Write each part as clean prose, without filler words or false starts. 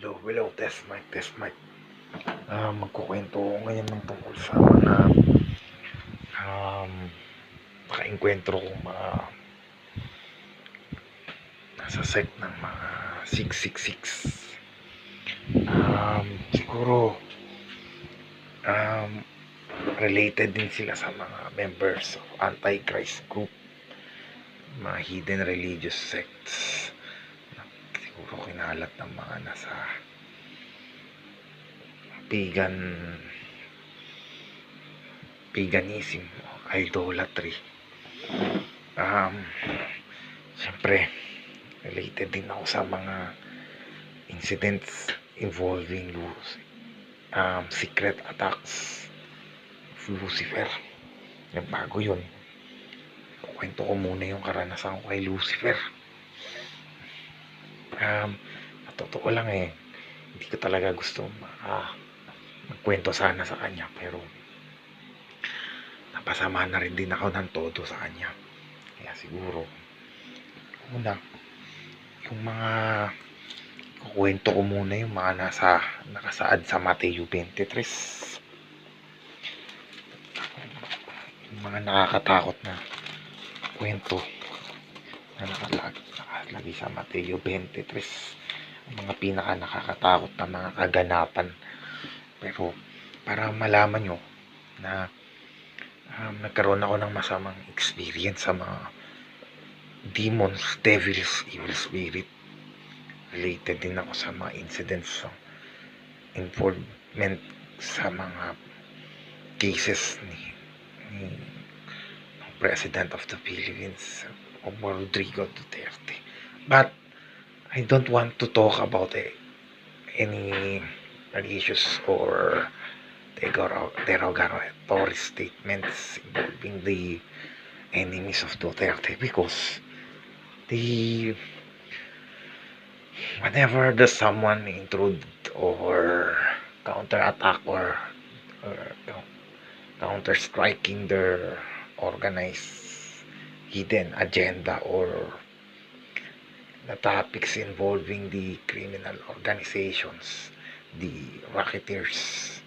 Hello, test mic. Magkukwento ako ngayon ng tungkol sa mga um, nakaengkwentro kong mga nasa sect ng mga 666. Siguro um, related din sila sa mga members of Antichrist group, mga hidden religious sects na siguro kinalat ng mga nasa paganism, idolatry. Siyempre, related din ako sa mga incidents involving secret attacks of Lucifer. Yung bago yun, kwento ko muna yung karanasan ko kay Lucifer. Totoo lang hindi ko talaga gusto magkwento sana sa kanya, pero napasama na rin din ako ng todo sa kanya. Kaya siguro una, yung mga kukwento ko muna yung mga nakasaad sa Mateo 23, yung mga nakakatakot na kwento na nakalagay sa Mateo 23, ang mga pinaka nakakatakot na mga kaganapan. Pero para malaman nyo na nagkaroon ako ng masamang experience sa mga demons, devils, evil spirit. Related din ako sa mga incidents ng involvement sa mga cases ni President of the Philippines, Rodrigo Duterte. But I don't want to talk about any malicious or derogatory statements involving the enemies of Duterte, because whenever there's someone intrude or counterattack or counter striking their organized hidden agenda or the topics involving the criminal organizations, the racketeers,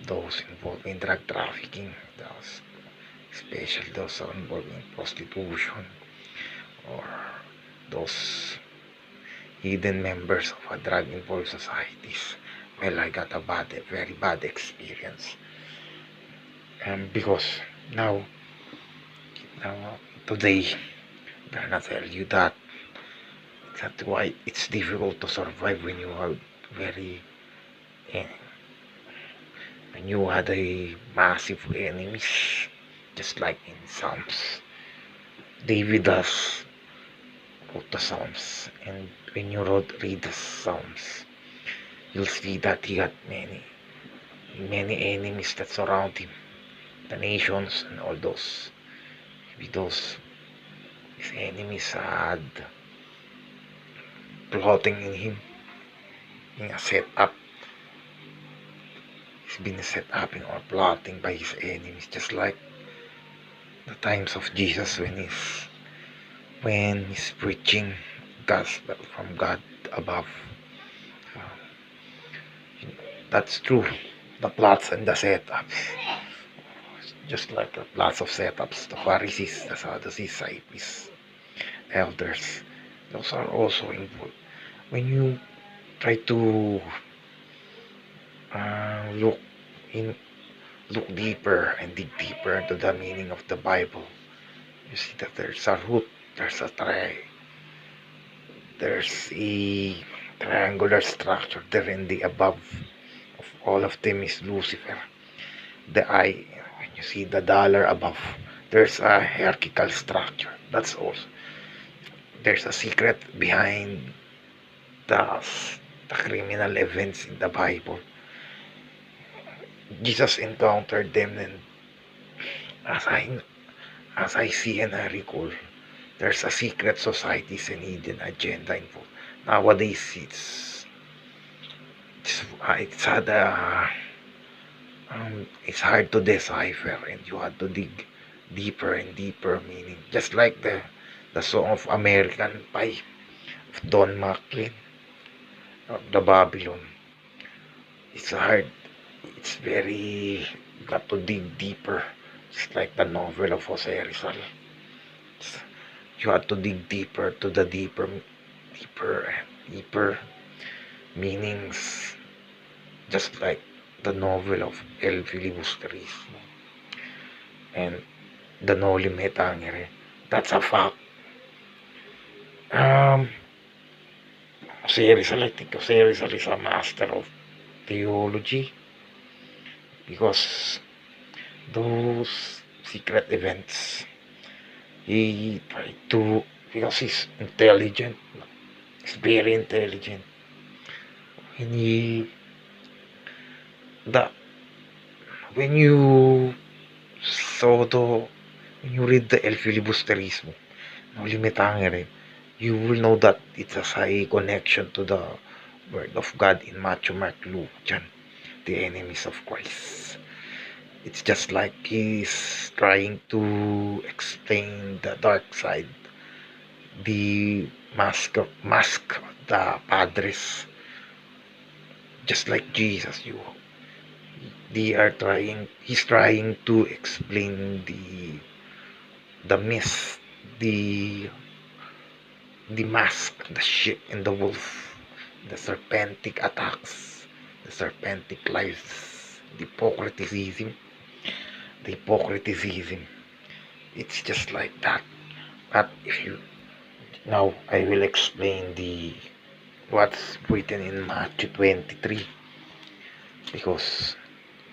those involved in drug trafficking, especially those involved in prostitution, or those hidden members of a drug-involved societies. Well, I got a very bad experience. Because now today, I'm gonna tell you that that's why it's difficult to survive when you have when you had a massive enemies, just like in Psalms. David has wrote the Psalms, and when you read the Psalms, you'll see that he had many enemies that surround him, the nations and all those. Maybe his enemies had plotting in him, in a setup. He's been set up or plotting by his enemies, just like the times of Jesus when he's preaching gospel from God above. That's true. The plots and the setups, just like the plots of setups, the Pharisees, the Sadducees, Hippies, elders, those are also involved. When you try to look deeper and dig deeper into the meaning of the Bible, you see that there's a root, there's a triangular structure there, in the above of all of them is Lucifer. The eye, when you see the dollar above, there's a hierarchical structure. That's also, there's a secret behind the criminal events in the Bible. Jesus encountered them, and as I see and I recall, there's a secret societies and hidden agenda involved. Nowadays, it's hard to decipher, and you have to dig deeper and deeper meaning. Just like the song of American Pie of Don McLean. the Babylon. It's hard. It's very, you got to dig deeper. It's like the novel of Jose Rizal. It's, you have to dig deeper to the deeper meanings, just like the novel of El Filibusterismo and the Noli Me Tangere. That's a fact. Um, Jose Rizal, I think Jose Rizal is a master of theology because those secret events, he tried to, because he's intelligent, he's very intelligent, and the, when you saw the, when you read the El Filibusterismo, Noli Me Tangere, you will know that it has a connection to the Word of God in Matthew, Mark, Luke, John, the enemies of Christ. It's just like he's trying to explain the dark side, the mask, the padres, just like Jesus. He's trying to explain the mist, the mask, the sheep and the wolf, the serpentic attacks, the serpentic lies, the hypocriticism. It's just like that. But if you now, I will explain the what's written in Matthew 23, because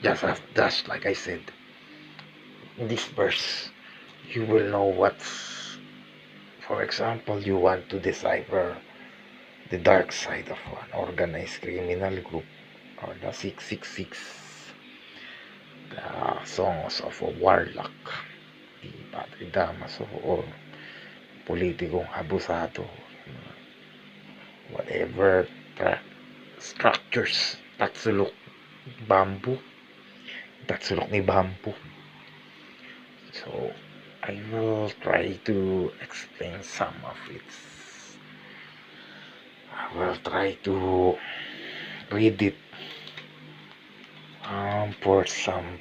just like I said, in this verse, you will know what's. For example, you want to decipher the dark side of an organized criminal group, or the 666, the songs of a warlock, the Padre Damaso, or politikong abusado, whatever structures, bamboo, tatsulok ni bamboo. So, I will try to explain some of it. I will try to read it for some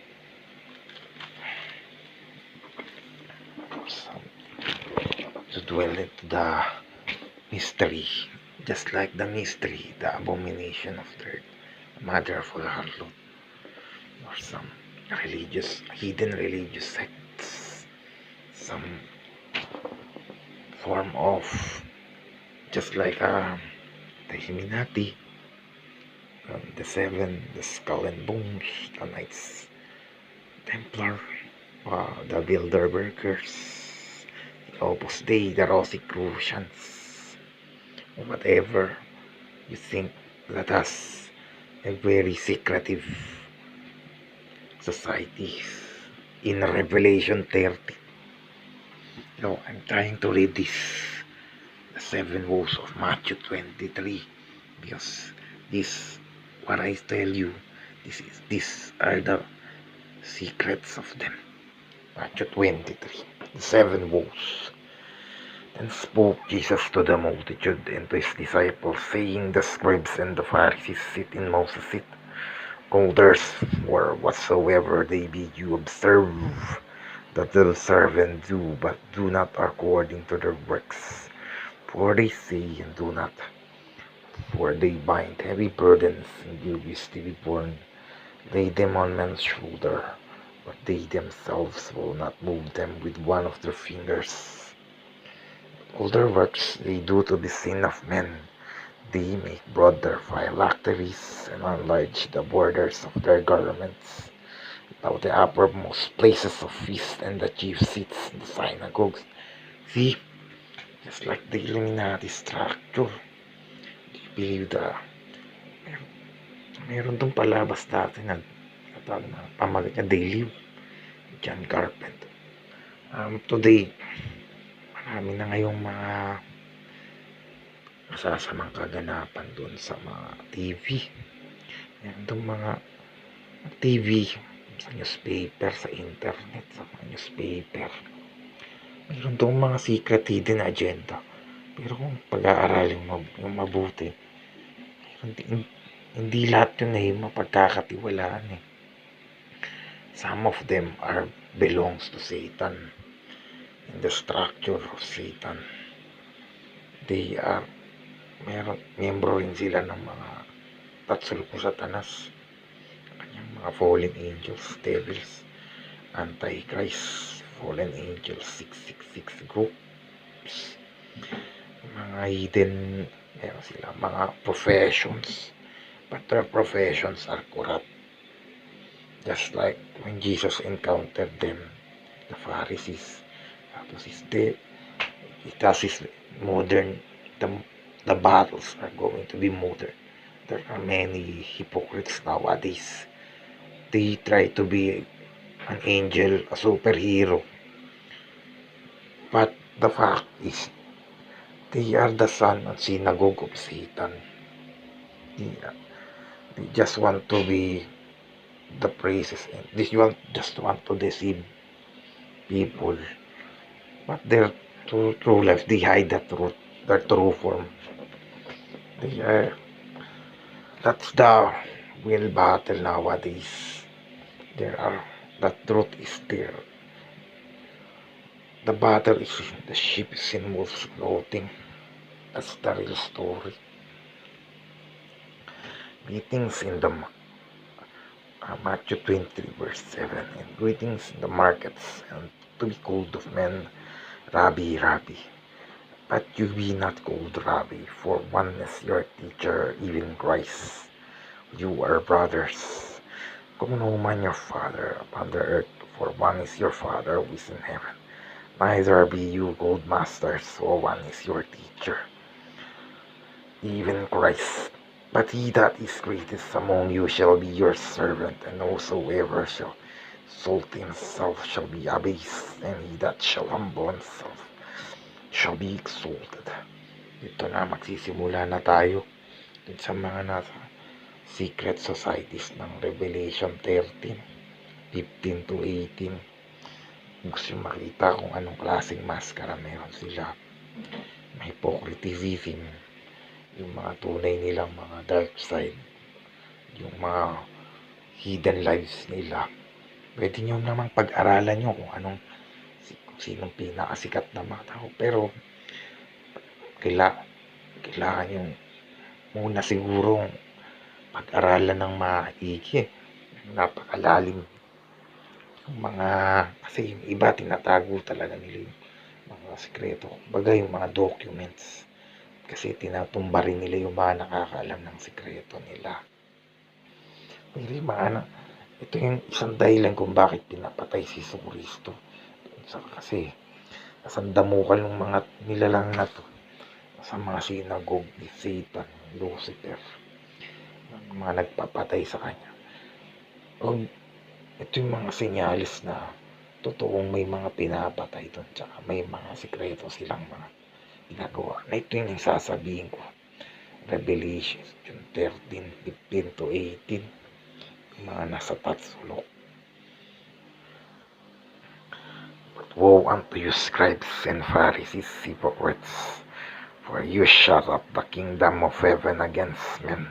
to dwell into the mystery, just like the mystery, the abomination of the mother of all harlot, or some hidden religious sects, some form of, just like the Illuminati, the Skull and Bones, the Knights Templar, the Bilderbergers, the Opus Dei, the Rosicrucians, whatever you think that has a very secretive society in Revelation 30. So I'm trying to read this, the 7 woes of Matthew 23, because this, what I tell you, these are the secrets of them. Matthew 23, the 7 woes. Then spoke Jesus to the multitude and to his disciples, saying, the scribes and the Pharisees sit in Moses' seat. Go therefore whatsoever they bid you observe, that the servant do, but do not according to their works. For they say and do not, for they bind heavy burdens and grievous to be borne, lay them on men's shoulder, but they themselves will not move them with one of their fingers. All their works they do to the sin of men. They make broad their phylacteries and enlarge the borders of their garments. About the uppermost places of feast and the chief seats in the synagogues. See, just like the Illuminati structure. Do you believe meron tong palabas dati na pamagat niya Daily, John Carpenter. Today, marami na ngayong mga masasamang kaganapan doon sa mga TV. Yan itong mga TV, sa newspaper, sa internet, sa mga newspaper. Mayroon doon mga secret hidden agenda. Pero kung pag-aaralin mo yung mabuti, Hindi, hindi lahat yun ay mapagkakatiwalaan eh. Some of them are belongs to Satan. In the structure of Satan, they are miyembro rin sila ng mga tatsul ko Satanas, kanyang mga fallen angels, devils, antichrist, fallen angels, 666 groups, mga hidden, meron sila mga professions, but their professions are corrupt. Just like when Jesus encountered them, the Pharisees, tapos it is modern, the battles are going to be modern. There are many hypocrites nowadays. They try to be an angel, a superhero. But the fact is, they are the son and synagogue of Satan. They just want to be the praises. They just want to deceive people. But their true life, they hide the truth, their true form. That's the real battle nowadays. The truth is there. The battle is in the sheep in wolves clothing. That's the real story. Greetings in the Matthew 23 verse 7. And greetings in the markets, and to be called of men, Rabbi, Rabbi. But you be not called Rabbi, for one is your teacher, even Christ. You are brothers. Call no man your father upon the earth, for one is your Father who is in heaven. Neither be you called masters, for one is your teacher, even Christ. But he that is greatest among you shall be your servant, and whosoever shall exalt himself shall be abased, and he that shall humble himself shall be exalted. Ito na, magsisimula na tayo dun sa mga nasa secret societies ng Revelation 13, 15 to 18. Gusto makita kung anong klaseng maskara meron sila. May hypocrisy, yung mga tunay nilang mga dark side, yung mga hidden lives nila. Pwede nyo namang pag-aralan nyo kung sinong pinakasikat na mga tao. Pero kailangan yung muna siguro pag-aralan ng maigi. Napakalalim yung mga, kasi yung iba tinatago talaga nila yung mga sekreto, baga yung mga documents, kasi tinatumba rin nila yung mga nakakaalam ng sekreto nila. Pero yung ito yung isang dahilan kung bakit pinapatay si Jesucristo. Kasi nasandamukan ng mga nilalang na to sa mga synagogue ni Satan, Lucifer, mga nagpapatay sa kanya. Ito yung mga senyalis na totoong may mga pinapatay doon, tsaka may mga sekreto silang mga ginagawa. Na ito yung sasabihin ko. Revelation 13, 15 to 18. Yung mga nasa tatsulok. But woe unto you, scribes and Pharisees, hypocrites, for you shut up the kingdom of heaven against men.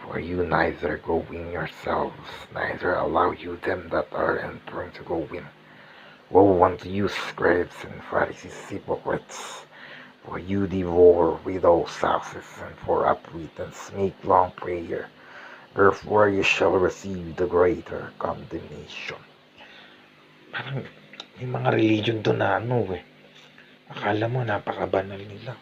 For you neither go in yourselves, neither allow you them that are entering to go in. Woe unto you, scribes and Pharisees, hypocrites, for you devour widows' houses, and for a pretense make long prayer. Therefore you shall receive the greater condemnation. Parang may mga religion doon na akala mo napakabanal nila.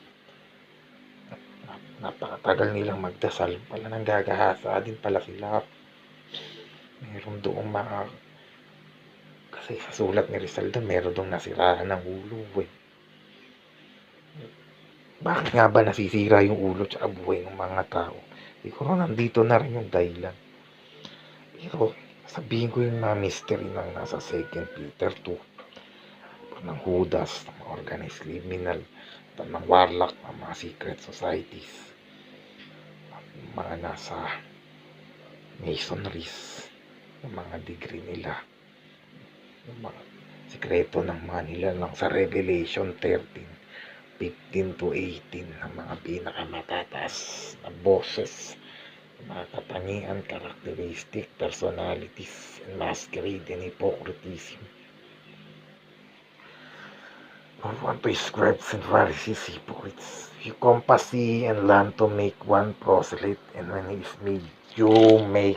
Napakatagal nilang magdasal, pala nanggagahasa din pala sila. Meron doong mga, kasi sa sulat ni Rizal doon, meron doong nasirahan ng ulo Bakit nga ba nasisira yung ulo at buhay ng mga tao? Siguro nandito na rin yung dahilan. Pero sabihin ko yung mga mystery ng nasa 2 Peter 2, ng Judas, ng mga organized criminal, ng warlock, ng mga secret societies, mga nasa masonries, yung mga degree nila, yung mga sikreto ng mga nila lang sa Revelation 13, 15 to 18, ng mga pinakamatataas na boses mga katangian, characteristic, personalities, and masquerade in hypocrisy. I want to describe St. Pharisees hypocrites. You compass thee and learn to make one proselyte, and when he is made, you make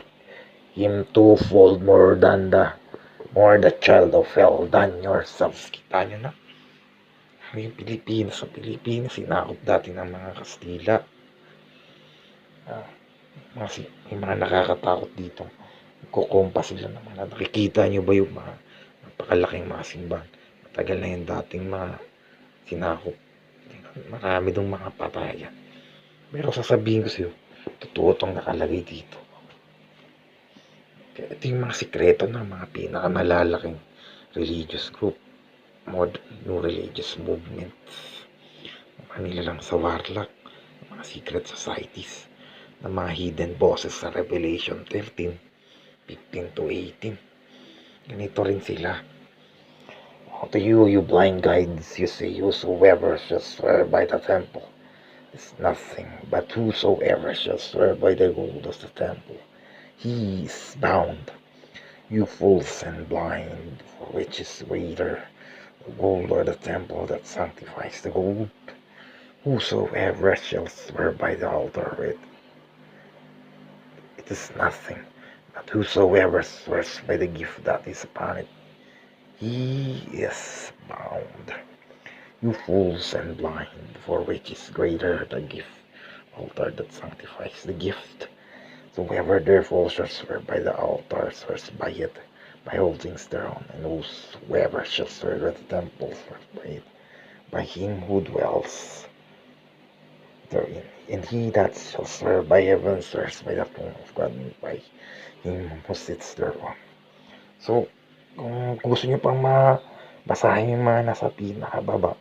him twofold more the child of hell than yourselves. Kita nyo na? Yung Pilipinas, sa Pilipinas, sinakop dati ng mga Kastila. May mga nakakatakot dito. Kukumpa sila ng mga, nakikita nyo ba yung mga napakalaking mga simbahan? Matagal na yung dating mga sinakop. Marami dong mga patayan. Pero sasabihin ko sa'yo, totoo itong nakalagay dito. Kaya ito yung mga sikreto ng mga pinakamalalaking religious group, new religious movements. Manila lang sa warlock, mga secret societies, ng mga hidden bosses sa Revelation 13, 15 to 18. Ganito rin sila. To you, you blind guides, you say, whosoever shall swear by the temple is nothing, but whosoever shall swear by the gold of the temple, he is bound. You fools and blind, for which is greater, the gold or the temple that sanctifies the gold? Whosoever shall swear by the altar, it is nothing, but whosoever swears by the gift that is upon it, he is bound. You fools and blind, for which is greater the gift, altar that sanctifies the gift? So whoever therefore shall swear by the altar swears by it, by holding thereon, and whosoever shall swear by the temple swears by it, by him who dwells therein. And he that shall swear by heaven swears by the throne of God, and by him who sits thereon. So, kung gusto nyo pang mabasahin yung mga nasa pinakababa,